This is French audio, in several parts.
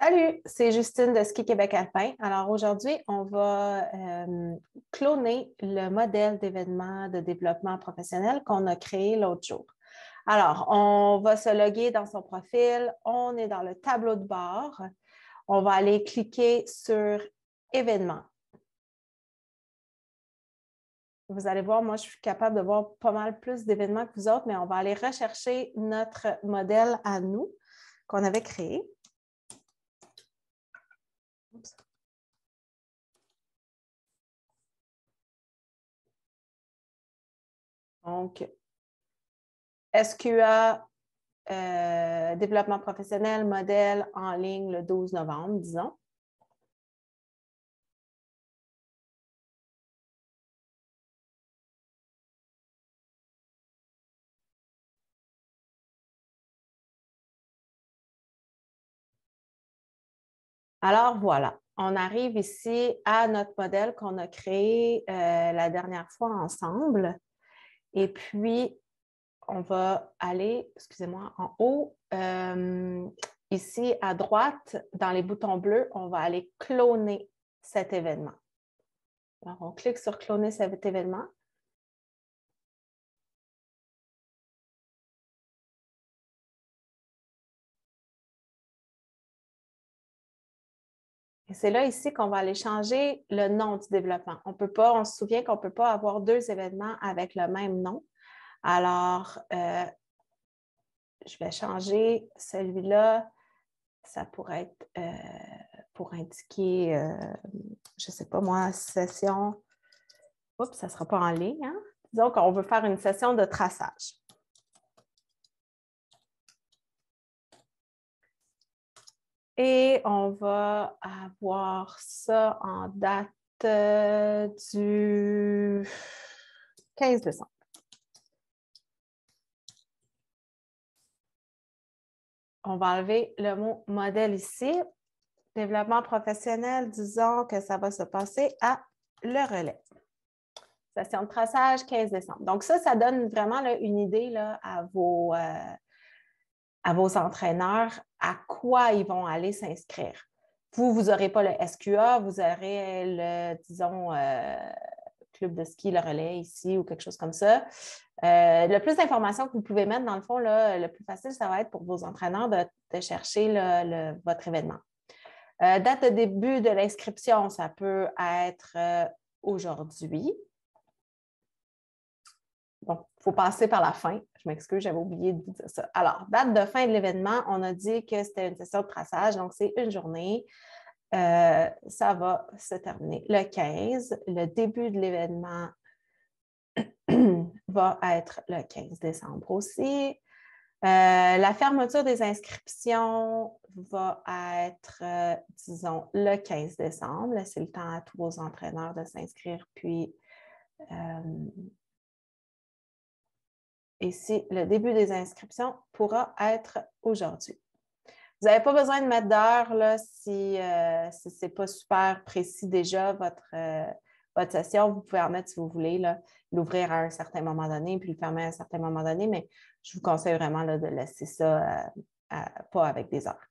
Salut, c'est Justine de Ski Québec Alpin. Alors aujourd'hui, on va cloner le modèle d'événement de développement professionnel qu'on a créé l'autre jour. Alors, on va se loguer dans son profil. On est dans le tableau de bord. On va aller cliquer sur événements. Vous allez voir, moi, je suis capable de voir pas mal plus d'événements que vous autres, mais on va aller rechercher notre modèle à nous qu'on avait créé. Oups. Donc, SQA, développement professionnel, modèle en ligne le 12 novembre, disons. Alors, voilà, on arrive ici à notre modèle qu'on a créé la dernière fois ensemble. Et puis, on va aller, excusez-moi, en haut. Ici, à droite, dans les boutons bleus, on va aller cloner cet événement. Alors, on clique sur cloner cet événement. Et c'est là ici qu'on va aller changer le nom du développement. On se souvient qu'on ne peut pas avoir deux événements avec le même nom. Alors, je vais changer celui-là. Ça pourrait être pour indiquer, je ne sais pas moi, session. Oups, ça ne sera pas en ligne. Hein? Disons qu'on veut faire une session de traçage. Et on va avoir ça en date du 15 décembre. On va enlever le mot modèle ici. Développement professionnel, disons que ça va se passer à Le Relais. Session de traçage, 15 décembre. Donc ça donne vraiment là, une idée là, à vos entraîneurs à quoi ils vont aller s'inscrire. Vous n'aurez pas le SQA, vous aurez le, disons, club de ski, le relais ici ou quelque chose comme ça. Le plus d'informations que vous pouvez mettre, dans le fond, là, le plus facile, ça va être pour vos entraîneurs de chercher votre événement. Date de début de l'inscription, ça peut être aujourd'hui. Bon, il faut passer par la fin. Je m'excuse, j'avais oublié de vous dire ça. Alors, date de fin de l'événement, on a dit que c'était une session de traçage, donc c'est une journée. Ça va se terminer le 15. Le début de l'événement va être le 15 décembre aussi. La fermeture des inscriptions va être, disons, le 15 décembre. Laissez le temps à tous vos entraîneurs de s'inscrire, puis ici, le début des inscriptions pourra être aujourd'hui. Vous n'avez pas besoin de mettre d'heure là, si ce n'est pas super précis déjà votre session. Vous pouvez en mettre si vous voulez, l'ouvrir à un certain moment donné puis le fermer à un certain moment donné, mais je vous conseille vraiment là, de laisser ça pas avec des heures.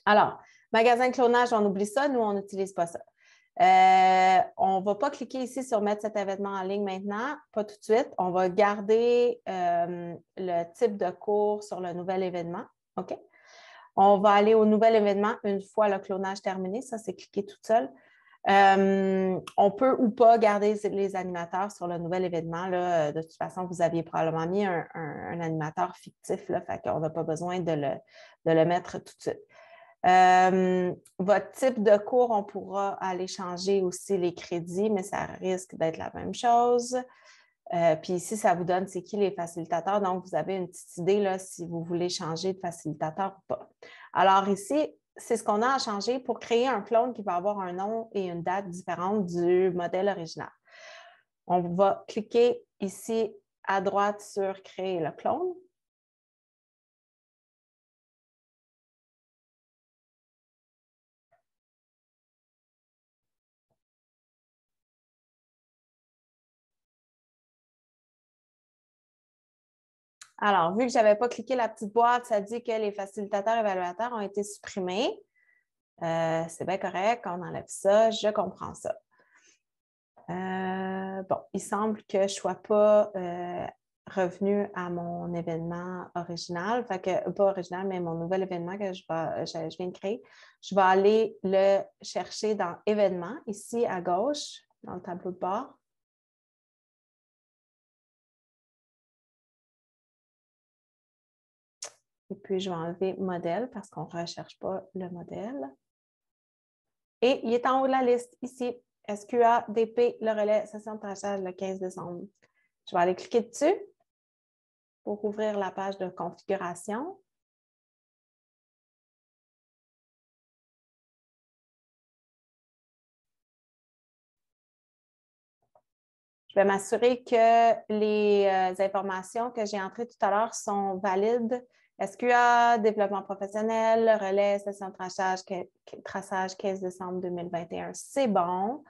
Alors, magasin de clonage, on oublie ça. Nous, on n'utilise pas ça. On ne va pas cliquer ici sur mettre cet événement en ligne maintenant, pas tout de suite. On va garder le type de cours sur le nouvel événement. OK? On va aller au nouvel événement une fois le clonage terminé. Ça, c'est cliquer tout seul. On peut ou pas garder les animateurs sur le nouvel événement. Là. De toute façon, vous aviez probablement mis un animateur fictif, là, fait qu'on n'a pas besoin de le mettre tout de suite. Votre type de cours, on pourra aller changer aussi les crédits, mais ça risque d'être la même chose. Puis ici, ça vous donne c'est qui les facilitateurs. Donc, vous avez une petite idée là, si vous voulez changer de facilitateur ou pas. Alors ici, c'est ce qu'on a à changer pour créer un clone qui va avoir un nom et une date différente du modèle original. On va cliquer ici à droite sur « Créer le clone ». Alors, vu que je n'avais pas cliqué la petite boîte, ça dit que les facilitateurs évaluateurs ont été supprimés. C'est bien correct, on enlève ça, je comprends ça. Bon, il semble que je ne sois pas revenue à mon événement original, fait que, pas original, mais mon nouvel événement que je viens de créer. Je vais aller le chercher dans événements, ici à gauche, dans le tableau de bord. Et puis, je vais enlever modèle parce qu'on ne recherche pas le modèle. Et il est en haut de la liste, ici. SQA, DP, le relais, session de traçage le 15 décembre. Je vais aller cliquer dessus pour ouvrir la page de configuration. Je vais m'assurer que les informations que j'ai entrées tout à l'heure sont valides. SQA, développement professionnel, relais, session de traçage 15 décembre 2021, c'est bon.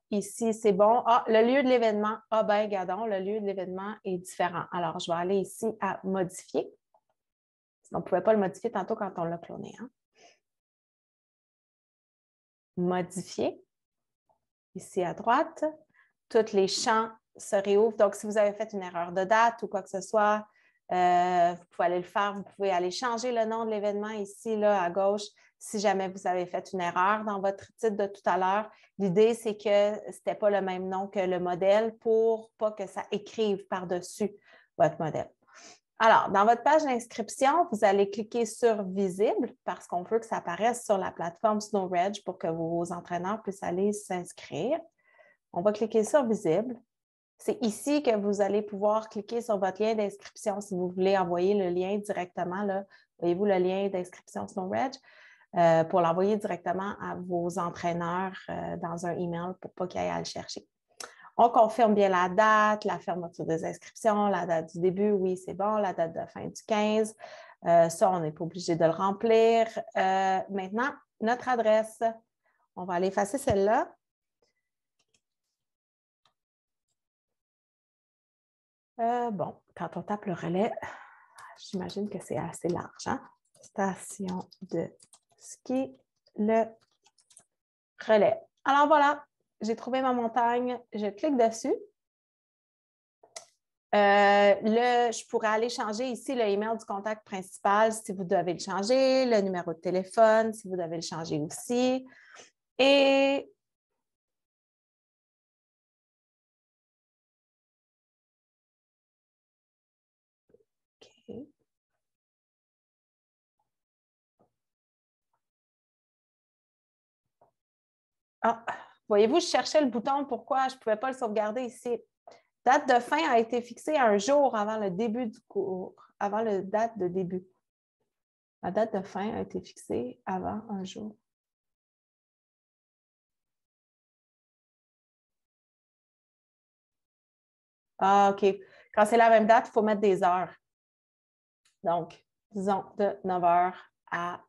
Ici, c'est bon. Ah, le lieu de l'événement, ah ben, gadon, le lieu de l'événement est différent. Alors, je vais aller ici à modifier. On ne pouvait pas le modifier tantôt quand on l'a cloné. Hein? Modifier. Ici à droite, tous les champs se réouvrent. Donc, si vous avez fait une erreur de date ou quoi que ce soit, vous pouvez aller le faire. Vous pouvez aller changer le nom de l'événement ici, là, à gauche, si jamais vous avez fait une erreur dans votre titre de tout à l'heure. L'idée, c'est que ce n'était pas le même nom que le modèle pour pas que ça écrive par-dessus votre modèle. Alors, dans votre page d'inscription, vous allez cliquer sur « Visible » parce qu'on veut que ça apparaisse sur la plateforme SnowReg pour que vos entraîneurs puissent aller s'inscrire. On va cliquer sur « Visible ». C'est ici que vous allez pouvoir cliquer sur votre lien d'inscription si vous voulez envoyer le lien directement. Là, voyez-vous le lien d'inscription SnowReg pour l'envoyer directement à vos entraîneurs dans un email pour pas qu'ils aillent à le chercher. On confirme bien la date, la fermeture des inscriptions, la date du début, oui, c'est bon, la date de fin du 15. Ça, on n'est pas obligé de le remplir. Maintenant, notre adresse. On va aller effacer celle-là. Bon, quand on tape le relais, j'imagine que c'est assez large. Hein? Station de ski, le relais. Alors voilà, j'ai trouvé ma montagne. Je clique dessus. Je pourrais aller changer ici le email du contact principal si vous devez le changer, le numéro de téléphone si vous devez le changer aussi. Et OK. Ah, voyez-vous, je cherchais le bouton. Pourquoi je ne pouvais pas le sauvegarder ici? Date de fin a été fixée un jour avant le début du cours, avant la date de début. La date de fin a été fixée avant un jour. Ah, OK. Quand c'est la même date, il faut mettre des heures. Donc, disons de 9 h à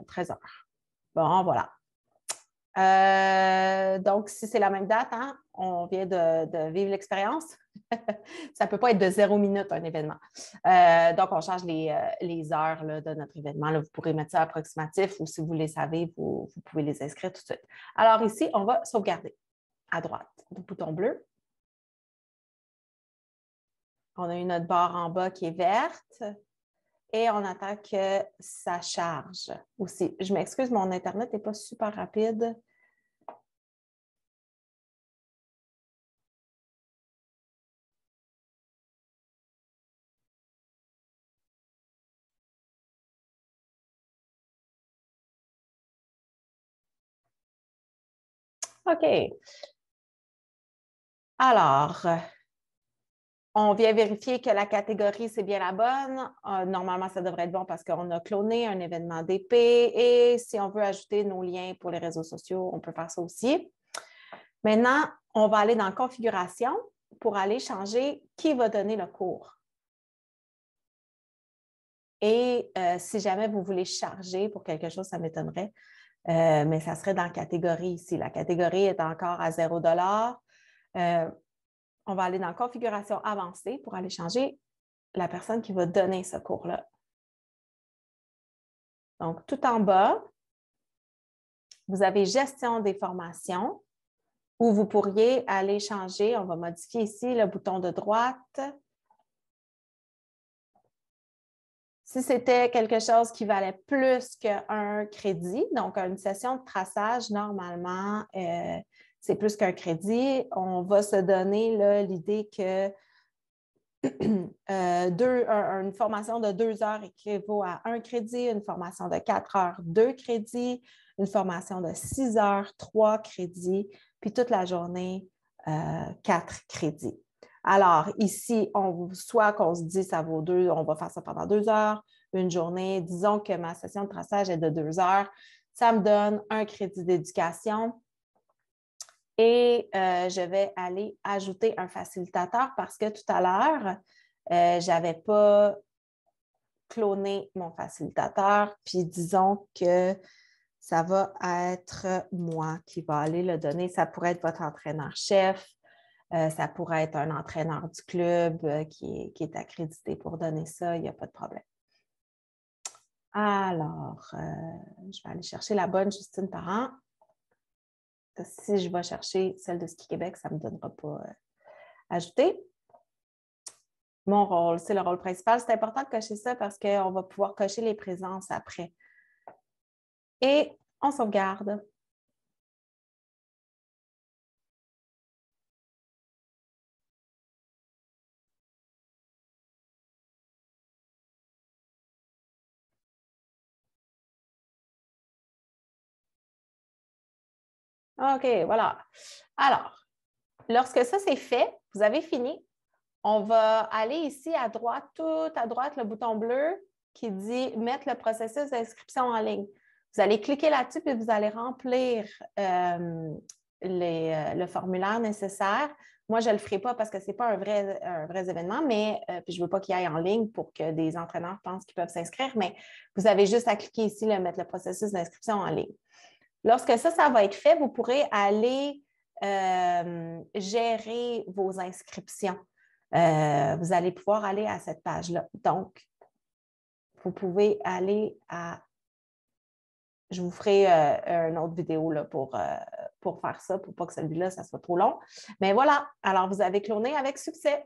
13 h. Bon, voilà. Donc, si c'est la même date, hein, on vient de vivre l'expérience. Ça ne peut pas être de 0 minute un événement. Donc, on change les heures là, de notre événement. Là, vous pourrez mettre ça approximatif ou si vous les savez, vous pouvez les inscrire tout de suite. Alors ici, on va sauvegarder à droite, le bouton bleu. On a eu notre barre en bas qui est verte et on attend que ça charge aussi. Je m'excuse, mon Internet n'est pas super rapide. OK. Alors, on vient vérifier que la catégorie, c'est bien la bonne. Normalement, ça devrait être bon parce qu'on a cloné un événement DP et si on veut ajouter nos liens pour les réseaux sociaux, on peut faire ça aussi. Maintenant, on va aller dans Configuration pour aller changer qui va donner le cours. Et si jamais vous voulez charger pour quelque chose, ça m'étonnerait, mais ça serait dans Catégorie ici. La catégorie est encore à 0 $. on va aller dans Configuration avancée pour aller changer la personne qui va donner ce cours-là. Donc, tout en bas, vous avez Gestion des formations où vous pourriez aller changer. On va modifier ici le bouton de droite. Si c'était quelque chose qui valait plus qu'un crédit, donc une session de traçage, normalement, c'est plus qu'un crédit. On va se donner l'idée que une formation de 2 heures équivaut à 1 crédit, une formation de 4 heures, 2 crédits, une formation de 6 heures, 3 crédits, puis toute la journée, 4 crédits. Alors, ici, soit qu'on se dit ça vaut 2, on va faire ça pendant 2 heures, une journée. Disons que ma session de traçage est de 2 heures. Ça me donne 1 crédit d'éducation. Et je vais aller ajouter un facilitateur parce que tout à l'heure, je n'avais pas cloné mon facilitateur. Puis disons que ça va être moi qui va aller le donner. Ça pourrait être votre entraîneur-chef. Ça pourrait être un entraîneur du club qui est accrédité pour donner ça. Il n'y a pas de problème. Alors, je vais aller chercher la bonne Justine Parent. Si je vais chercher celle de Ski Québec, ça ne me donnera pas ajouter. Mon rôle, c'est le rôle principal. C'est important de cocher ça parce qu'on va pouvoir cocher les présences après. Et on sauvegarde. OK, voilà. Alors, lorsque ça c'est fait, vous avez fini, on va aller ici à droite, tout à droite, le bouton bleu qui dit « Mettre le processus d'inscription en ligne ». Vous allez cliquer là-dessus et vous allez remplir le formulaire nécessaire. Moi, je ne le ferai pas parce que ce n'est pas un vrai événement, mais puis je ne veux pas qu'il aille en ligne pour que des entraîneurs pensent qu'ils peuvent s'inscrire, mais vous avez juste à cliquer ici, mettre le processus d'inscription en ligne. Lorsque ça va être fait, vous pourrez aller gérer vos inscriptions. Vous allez pouvoir aller à cette page-là. Donc, vous pouvez aller à... Je vous ferai une autre vidéo là, pour faire ça, pour pas que celui-là, ça soit trop long. Mais voilà, alors vous avez cloné avec succès.